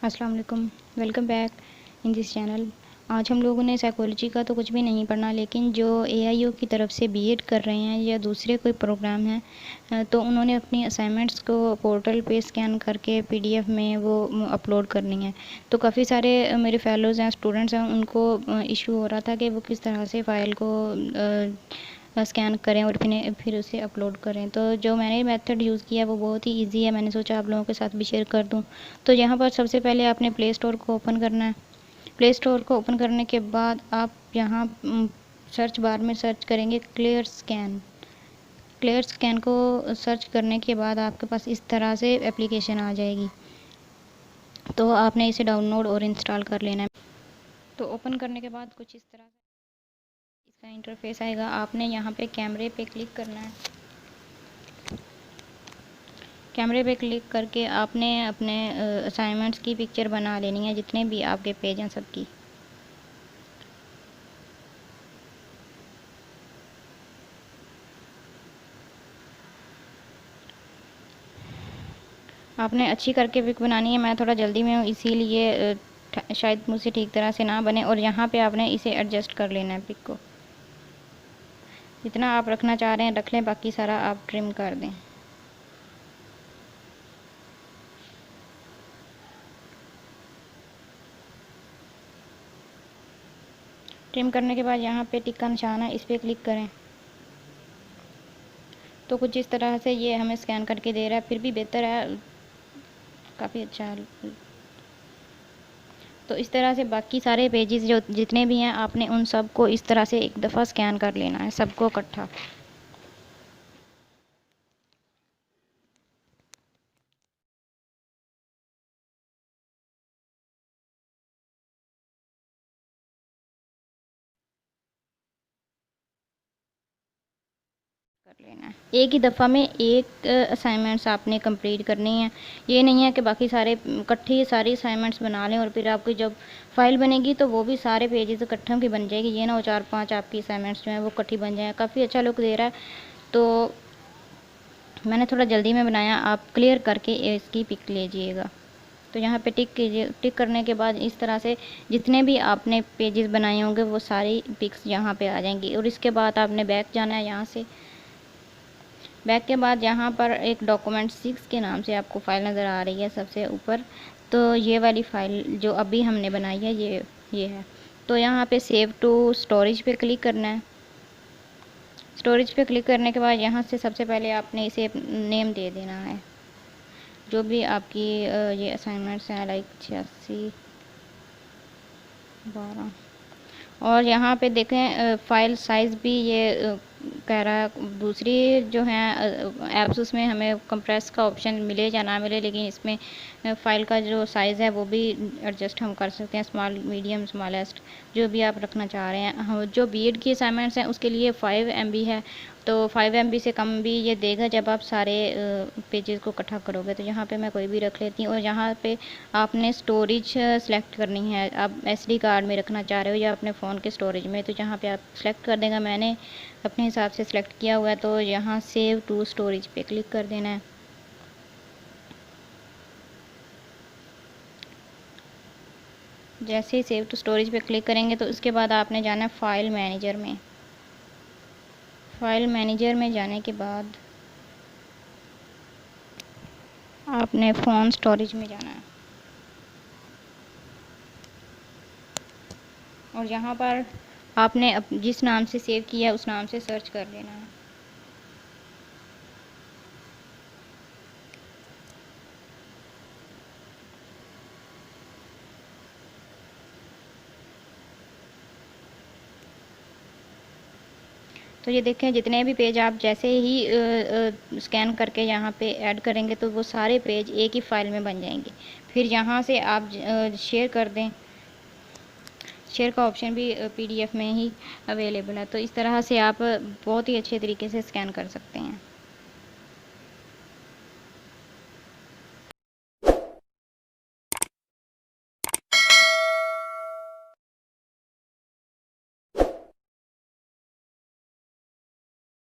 अस्सलाम वालेकुम, welcome back in this channel. आज हम लोगों ने साइकोलॉजी का तो कुछ भी नहीं पढ़ना, लेकिन जो एआईओ की तरफ से बीएड कर रहे हैं या दूसरे कोई प्रोग्राम हैं तो उन्होंने अपनी असाइनमेंट्स को पोर्टल पे स्कैन करके पीडीएफ में वो अपलोड करनी है। तो काफ़ी सारे मेरे फेलोज़ हैं, स्टूडेंट्स हैं, उनको इशू हो रहा था कि वो किस तरह से फ़ाइल को स्कैन करें और फिर उसे अपलोड करें। तो जो मैंने मेथड यूज़ किया वो बहुत ही इजी है, मैंने सोचा आप लोगों के साथ भी शेयर कर दूं। तो यहाँ पर सबसे पहले आपने प्ले स्टोर को ओपन करना है। प्ले स्टोर को ओपन करने के बाद आप यहाँ सर्च बार में सर्च करेंगे क्लियर स्कैन। क्लियर स्कैन को सर्च करने के बाद आपके पास इस तरह से एप्लीकेशन आ जाएगी। तो आपने इसे डाउनलोड और इंस्टॉल कर लेना है। तो ओपन करने के बाद कुछ इस तरह से इसका इंटरफेस आएगा। आपने यहाँ पे कैमरे पे क्लिक करना है। कैमरे पे क्लिक करके आपने अपने असाइनमेंट्स की पिक्चर बना लेनी है, जितने भी आपके पेज हैं सबकी। आपने अच्छी करके पिक बनानी है। मैं थोड़ा जल्दी में हूँ, इसीलिए शायद मुझसे ठीक तरह से ना बने। और यहाँ पे आपने इसे एडजस्ट कर लेना है, पिक को जितना आप रखना चाह रहे हैं रख लें, बाकी सारा आप ट्रिम कर दें। ट्रिम करने के बाद यहाँ पे टिक का निशान है, इस पर क्लिक करें। तो कुछ इस तरह से ये हमें स्कैन करके दे रहा है, फिर भी बेहतर है, काफ़ी अच्छा है। तो इस तरह से बाकी सारे पेजेस जो जितने भी हैं आपने उन सब को इस तरह से एक दफ़ा स्कैन कर लेना है, सबको इकट्ठा। कर लेना है एक ही दफ़ा में, एक असाइनमेंट्स आपने कंप्लीट करनी है। ये नहीं है कि बाकी सारे इकट्ठी सारी असाइनमेंट्स बना लें और फिर आपकी जब फाइल बनेगी तो वो भी सारे पेजेस इकट्ठों की बन जाएगी। ये ना हो 4-5 आपकी असाइनमेंट्स जो हैं वो इकट्ठी बन जाए। काफ़ी अच्छा लुक दे रहा है, तो मैंने थोड़ा जल्दी में बनाया। आप क्लियर करके इसकी पिक लीजिएगा। तो यहाँ पे टिक कीजिए। टिक करने के बाद इस तरह से जितने भी आपने पेजेस बनाए होंगे वो सारी पिक्स यहाँ पे आ जाएंगी। और इसके बाद आपने बैक जाना है। यहाँ से बैक के बाद यहाँ पर एक डॉक्यूमेंट 6 के नाम से आपको फ़ाइल नज़र आ रही है सबसे ऊपर। तो ये वाली फ़ाइल जो अभी हमने बनाई है ये है। तो यहाँ पे सेव टू स्टोरेज पे क्लिक करना है। स्टोरेज पे क्लिक करने के बाद यहाँ से सबसे पहले आपने इसे नेम दे देना है, जो भी आपकी ये असाइनमेंट्स हैं, लाइक 86/12। और यहाँ पे देखें फ़ाइल साइज़ भी ये कह रहा है। दूसरी जो हैं ऐप्स उसमें हमें कंप्रेस का ऑप्शन मिले या ना मिले, लेकिन इसमें फ़ाइल का जो साइज़ है वो भी एडजस्ट हम कर सकते हैं, स्मॉल, मीडियम, स्मॉलेस्ट, जो भी आप रखना चाह रहे हैं। जो बीएड की असाइनमेंट्स हैं उसके लिए 5 MB है, तो 5 MB से कम भी ये देगा जब आप सारे पेजेस को इकट्ठा करोगे। तो यहाँ पे मैं कोई भी रख लेती हूँ। और यहाँ पे आपने स्टोरेज सेलेक्ट करनी है, आप SD कार्ड में रखना चाह रहे हो या अपने फ़ोन के स्टोरेज में, तो यहाँ पे आप सेलेक्ट कर देगा। मैंने अपने हिसाब से सिलेक्ट किया हुआ है, तो यहाँ सेव टू स्टोरेज पे क्लिक कर देना है। जैसे ही सेव टू स्टोरेज पे क्लिक करेंगे तो उसके बाद आपने जाना है फ़ाइल मैनेजर में। फ़ाइल मैनेजर में जाने के बाद आपने फ़ोन स्टोरेज में जाना है और यहाँ पर आपने जिस नाम से सेव किया उस नाम से सर्च कर लेना है। तो ये देखें जितने भी पेज आप जैसे ही स्कैन करके यहाँ पे ऐड करेंगे तो वो सारे पेज एक ही फ़ाइल में बन जाएंगे। फिर यहाँ से आप शेयर कर दें। शेयर का ऑप्शन भी PDF में ही अवेलेबल है। तो इस तरह से आप बहुत ही अच्छे तरीके से स्कैन कर सकते हैं।